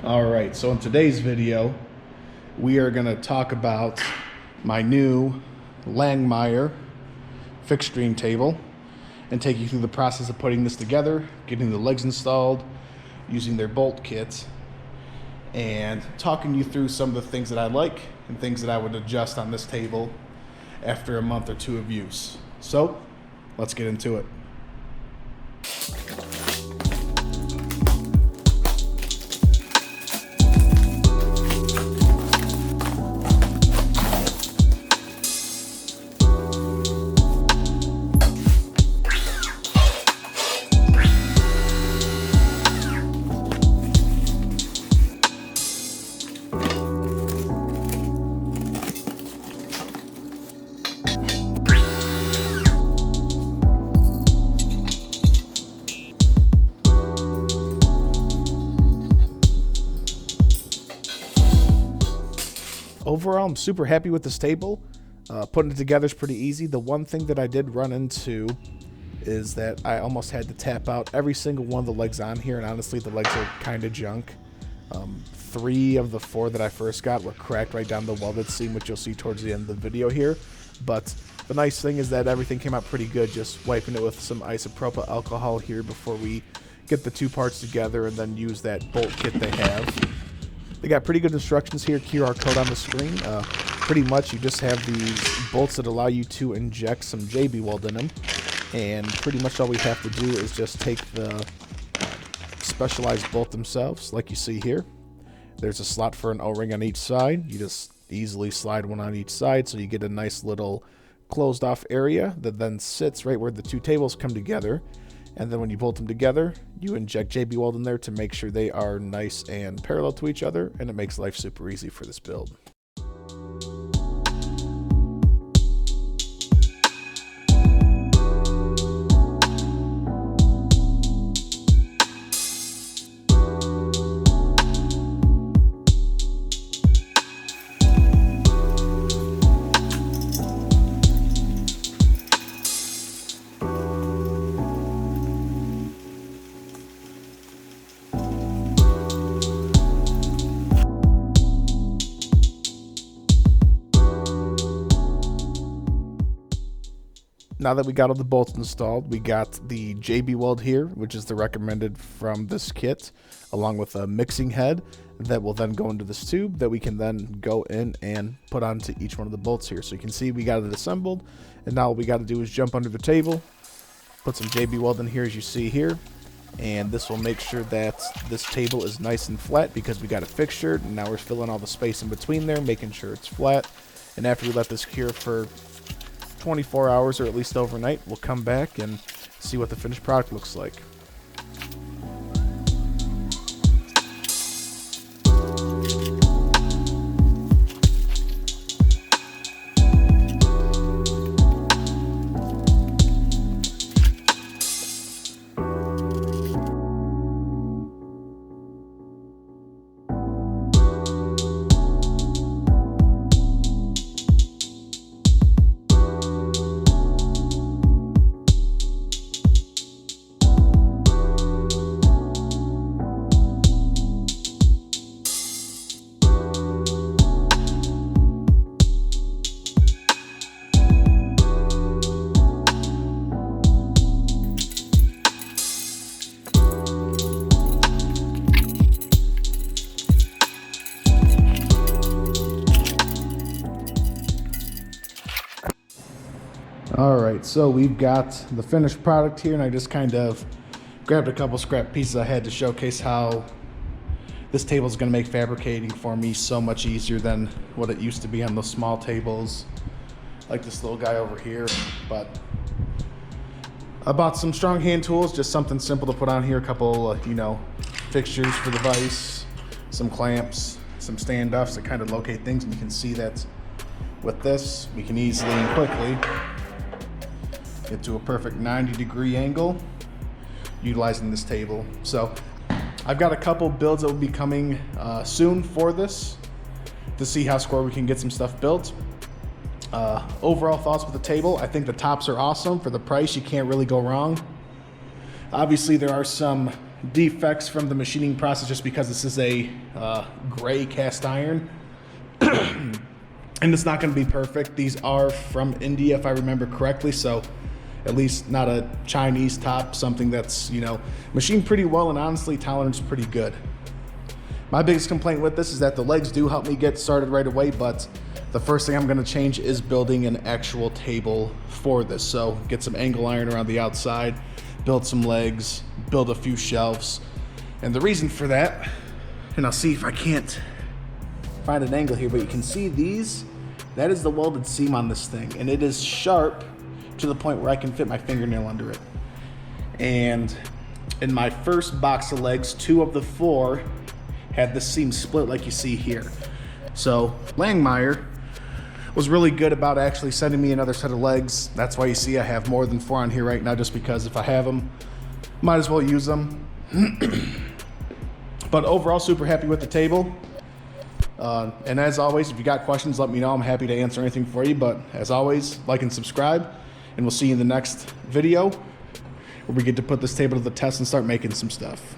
Alright, so in today's video, we are going to talk about my new Langmuir fixturing table and take you through the process of putting this together, getting the legs installed, using their bolt kit, and talking you through some of the things that I like and things that I would adjust on this table after a month or two of use. So, let's get into it. Overall, I'm super happy with this table. Putting it together is pretty easy. The one thing that I did run into is that I almost had to tap out every single one of the legs on here, and honestly, the legs are kind of junk. 3 of the 4 that I first got were cracked right down the welded seam, which you'll see towards the end of the video here. But the nice thing is that everything came out pretty good, just wiping it with some isopropyl alcohol here before we get the 2 parts together and then use that bolt kit they have. They got pretty good instructions here, QR code on the screen. Pretty much you just have these bolts that allow you to inject some JB weld in them. And pretty much all we have to do is just take the specialized bolt themselves, like you see here. There's a slot for an O-ring on each side. You just easily slide one on each side, so you get a nice little closed off area that then sits right where the 2 tables come together. And then when you bolt them together, you inject JB weld in there to make sure they are nice and parallel to each other, and it makes life super easy for this build. Now that we got all the bolts installed, we got the JB weld here, which is the recommended from this kit, along with a mixing head that will then go into this tube that we can then go in and put onto each one of the bolts here. So you can see we got it assembled, and now all we got to do is jump under the table, put some JB weld in here as you see here, and this will make sure that this table is nice and flat because we got it fixtured, and now we're filling all the space in between there, making sure it's flat. And after we let this cure for 24 hours or at least overnight, we'll come back and see what the finished product looks like. Alright, so we've got the finished product here, and I just kind of grabbed a couple scrap pieces I had to showcase how this table is going to make fabricating for me so much easier than what it used to be on those small tables like this little guy over here. But I bought some strong hand tools, just something simple to put on here, a couple fixtures for the vise, some clamps, some standoffs to kind of locate things, and you can see that with this we can easily and quickly get to a perfect 90-degree angle utilizing this table. So I've got a couple builds that will be coming soon for this to see how square we can get some stuff built. Overall thoughts with the table, I think the tops are awesome. For the price, you can't really go wrong. Obviously there are some defects from the machining process just because this is a gray cast iron. And it's not going to be perfect. These are from India, if I remember correctly, so at least not a Chinese top, something that's, you know, machined pretty well, and honestly, tolerance pretty good. My biggest complaint with this is that the legs do help me get started right away, but the first thing I'm going to change is building an actual table for this. So get some angle iron around the outside, build some legs, build a few shelves. And the reason for that, and I'll see if I can't find an angle here, but you can see these, that is the welded seam on this thing, and it is sharp to the point where I can fit my fingernail under it. And in my first box of legs, 2 of the 4 had the seam split like you see here. So Langmuir was really good about actually sending me another set of legs. That's why you see I have more than 4 on here right now, just because if I have them, might as well use them. But overall, super happy with the table. And as always, if you got questions, let me know. I'm happy to answer anything for you. But as always, like and subscribe, and we'll see you in the next video where we get to put this table to the test and start making some stuff.